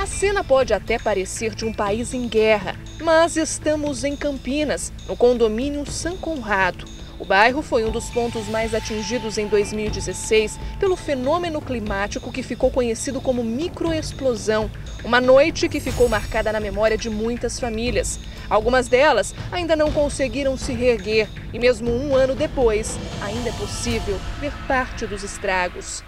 A cena pode até parecer de um país em guerra, mas estamos em Campinas, no condomínio São Conrado. O bairro foi um dos pontos mais atingidos em 2016 pelo fenômeno climático que ficou conhecido como microexplosão. Uma noite que ficou marcada na memória de muitas famílias. Algumas delas ainda não conseguiram se reerguer e mesmo um ano depois, ainda é possível ver parte dos estragos.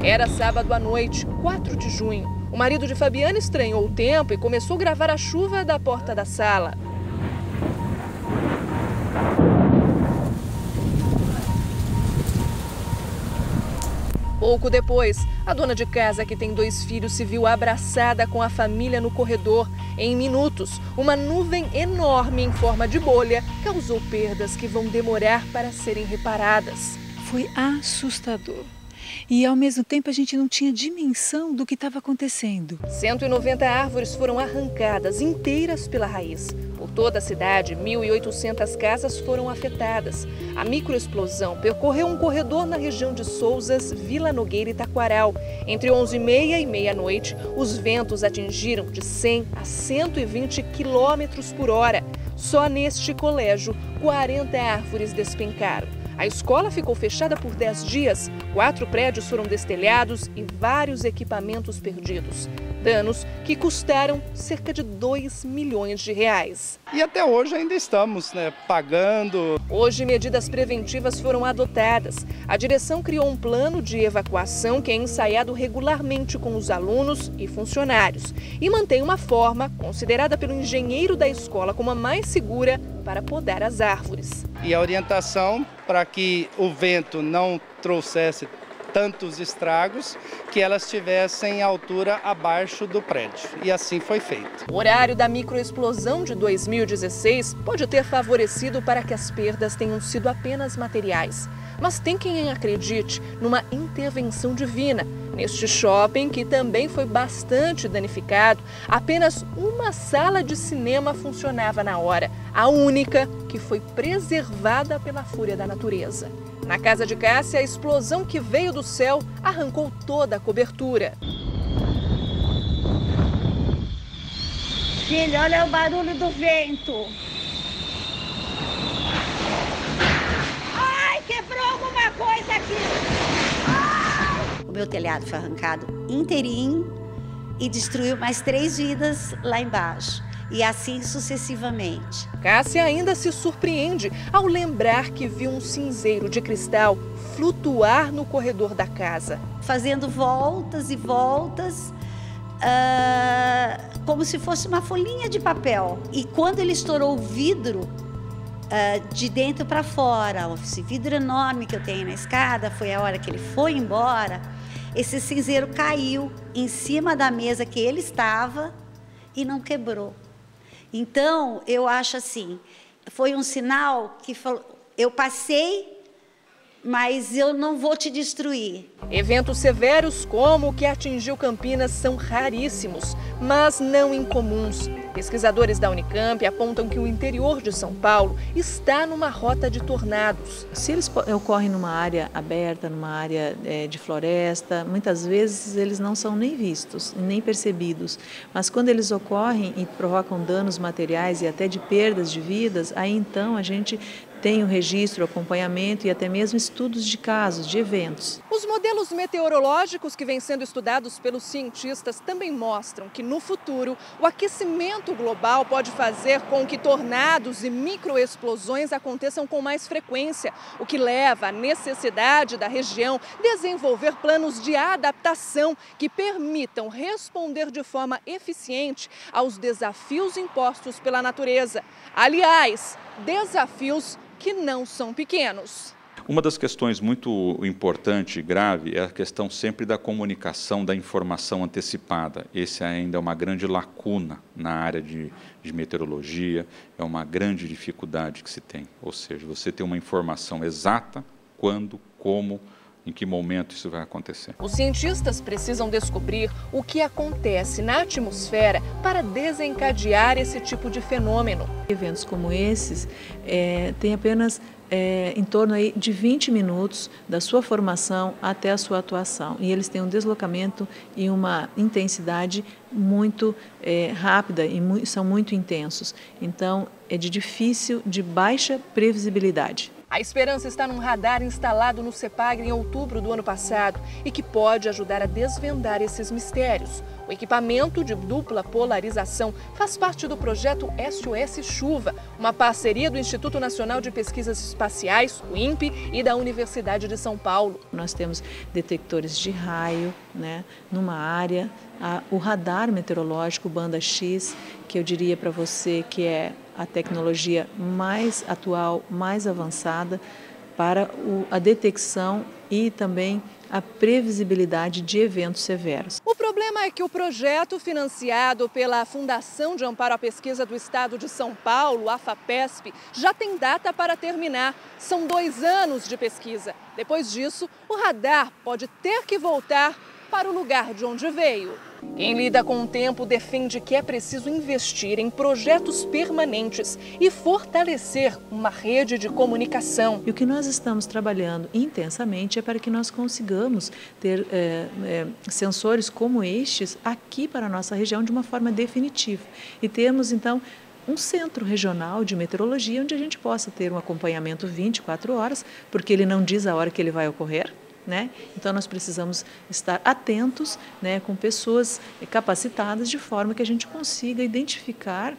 Era sábado à noite, 4 de junho. O marido de Fabiana estranhou o tempo e começou a gravar a chuva da porta da sala. Pouco depois, a dona de casa, que tem 2 filhos, se viu abraçada com a família no corredor. Em minutos, uma nuvem enorme em forma de bolha causou perdas que vão demorar para serem reparadas. Foi assustador. E, ao mesmo tempo, a gente não tinha dimensão do que estava acontecendo. 190 árvores foram arrancadas inteiras pela raiz. Por toda a cidade, 1.800 casas foram afetadas. A microexplosão percorreu um corredor na região de Sousas, Vila Nogueira e Taquaral. Entre 11h30 e meia-noite, os ventos atingiram de 100 a 120 km por hora. Só neste colégio, 40 árvores despencaram. A escola ficou fechada por 10 dias, 4 prédios foram destelhados e vários equipamentos perdidos. Danos que custaram cerca de 2 milhões de reais. E até hoje ainda estamos, pagando. Hoje, medidas preventivas foram adotadas. A direção criou um plano de evacuação que é ensaiado regularmente com os alunos e funcionários e mantém uma forma, considerada pelo engenheiro da escola como a mais segura, para podar as árvores. E a orientação para que o vento não trouxesse tantos estragos, que elas estivessem em altura abaixo do prédio. E assim foi feito. O horário da microexplosão de 2016 pode ter favorecido para que as perdas tenham sido apenas materiais. Mas tem quem acredite numa intervenção divina. Neste shopping, que também foi bastante danificado, apenas uma sala de cinema funcionava na hora, a única que foi preservada pela fúria da natureza. Na casa de Cássia, a explosão que veio do céu arrancou toda a cobertura. Filho, olha o barulho do vento. Ai, quebrou alguma coisa aqui. Ai! O meu telhado foi arrancado inteirinho e destruiu mais 3 vidas lá embaixo. E assim sucessivamente. Cássia ainda se surpreende ao lembrar que viu um cinzeiro de cristal flutuar no corredor da casa. Fazendo voltas e voltas, como se fosse uma folhinha de papel. E quando ele estourou o vidro, de dentro para fora, esse vidro enorme que eu tenho na escada, foi a hora que ele foi embora, esse cinzeiro caiu em cima da mesa que ele estava e não quebrou. Então, eu acho assim, foi um sinal que falou, eu passei, mas eu não vou te destruir. Eventos severos como o que atingiu Campinas são raríssimos, mas não incomuns. Pesquisadores da Unicamp apontam que o interior de São Paulo está numa rota de tornados. Se eles ocorrem numa área aberta, numa área de floresta, muitas vezes eles não são nem vistos, nem percebidos. Mas quando eles ocorrem e provocam danos materiais e até de perdas de vidas, aí então a gente tem o registro, o acompanhamento e até mesmo estudos de casos, de eventos. Os modelos meteorológicos que vêm sendo estudados pelos cientistas também mostram que no futuro o aquecimento global pode fazer com que tornados e microexplosões aconteçam com mais frequência, o que leva à necessidade da região desenvolver planos de adaptação que permitam responder de forma eficiente aos desafios impostos pela natureza. Aliás, desafios que não são pequenos. Uma das questões muito importante e grave é a questão sempre da comunicação, da informação antecipada. Esse ainda é uma grande lacuna na área de meteorologia, é uma grande dificuldade que se tem. Ou seja, você ter uma informação exata, quando, como em que momento isso vai acontecer. Os cientistas precisam descobrir o que acontece na atmosfera para desencadear esse tipo de fenômeno. Eventos como esses têm apenas em torno aí de 20 minutos da sua formação até a sua atuação. E eles têm um deslocamento e uma intensidade muito rápida e são muito intensos. Então, é de baixa previsibilidade. A esperança está num radar instalado no CEPAGRE em outubro do ano passado e que pode ajudar a desvendar esses mistérios. O equipamento de dupla polarização faz parte do projeto SOS Chuva, uma parceria do Instituto Nacional de Pesquisas Espaciais, o INPE, e da Universidade de São Paulo. Nós temos detectores de raio, né, numa área, o radar meteorológico banda X, que eu diria para você que é a tecnologia mais atual, mais avançada para a detecção e também a previsibilidade de eventos severos. O problema é que o projeto financiado pela Fundação de Amparo à Pesquisa do Estado de São Paulo, a FAPESP, já tem data para terminar. São 2 anos de pesquisa. Depois disso, o radar pode ter que voltar para o lugar de onde veio. Quem lida com o tempo defende que é preciso investir em projetos permanentes e fortalecer uma rede de comunicação. E o que nós estamos trabalhando intensamente é para que nós consigamos ter sensores como estes aqui para a nossa região de uma forma definitiva. E temos, então, um centro regional de meteorologia onde a gente possa ter um acompanhamento 24 horas, porque ele não diz a hora que ele vai ocorrer. Né? Então, nós precisamos estar atentos, né, com pessoas capacitadas de forma que a gente consiga identificar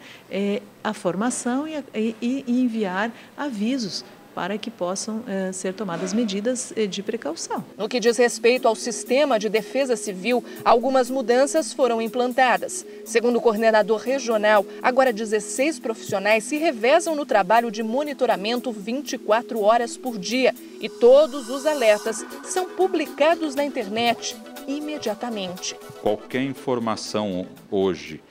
a formação e enviar avisos para que possam ser tomadas medidas de precaução. No que diz respeito ao sistema de defesa civil, algumas mudanças foram implantadas. Segundo o coordenador regional, agora 16 profissionais se revezam no trabalho de monitoramento 24 horas por dia e todos os alertas são publicados na internet imediatamente. Qualquer informação hoje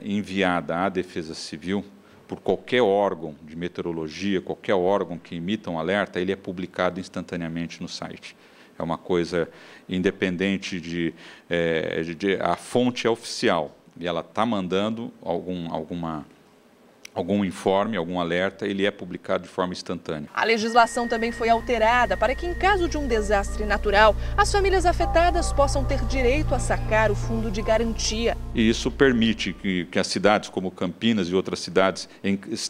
enviada à Defesa Civil por qualquer órgão de meteorologia, qualquer órgão que emita um alerta, ele é publicado instantaneamente no site. É uma coisa independente a fonte é oficial e ela está mandando algum informe, algum alerta, ele é publicado de forma instantânea. A legislação também foi alterada para que, em caso de um desastre natural, as famílias afetadas possam ter direito a sacar o fundo de garantia. E isso permite que as cidades como Campinas e outras cidades,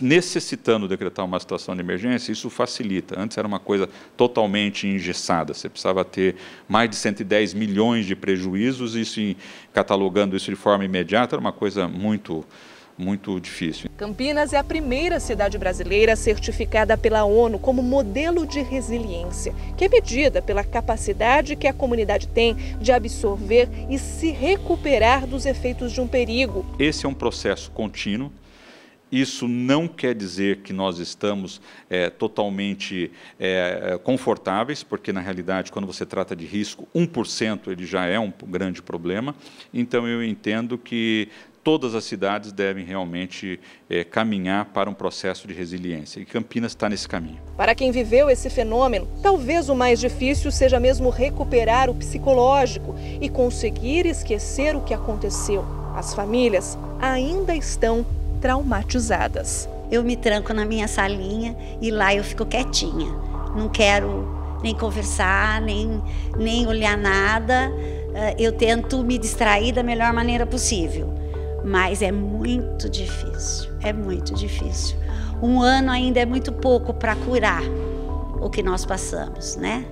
necessitando decretar uma situação de emergência, isso facilita. Antes era uma coisa totalmente engessada, você precisava ter mais de 110 milhões de prejuízos, catalogando isso de forma imediata era uma coisa muito difícil. Campinas é a primeira cidade brasileira certificada pela ONU como modelo de resiliência, que é medida pela capacidade que a comunidade tem de absorver e se recuperar dos efeitos de um perigo. Esse é um processo contínuo. Isso não quer dizer que nós estamos totalmente confortáveis, porque na realidade, quando você trata de risco, 1% ele já é um grande problema. Então eu entendo que todas as cidades devem realmente caminhar para um processo de resiliência. E Campinas está nesse caminho. Para quem viveu esse fenômeno, talvez o mais difícil seja mesmo recuperar o psicológico e conseguir esquecer o que aconteceu. As famílias ainda estão traumatizadas. Eu me tranco na minha salinha e lá eu fico quietinha. Não quero nem conversar, nem olhar nada. Eu tento me distrair da melhor maneira possível. Mas é muito difícil, é muito difícil. 1 ano ainda é muito pouco para curar o que nós passamos, né?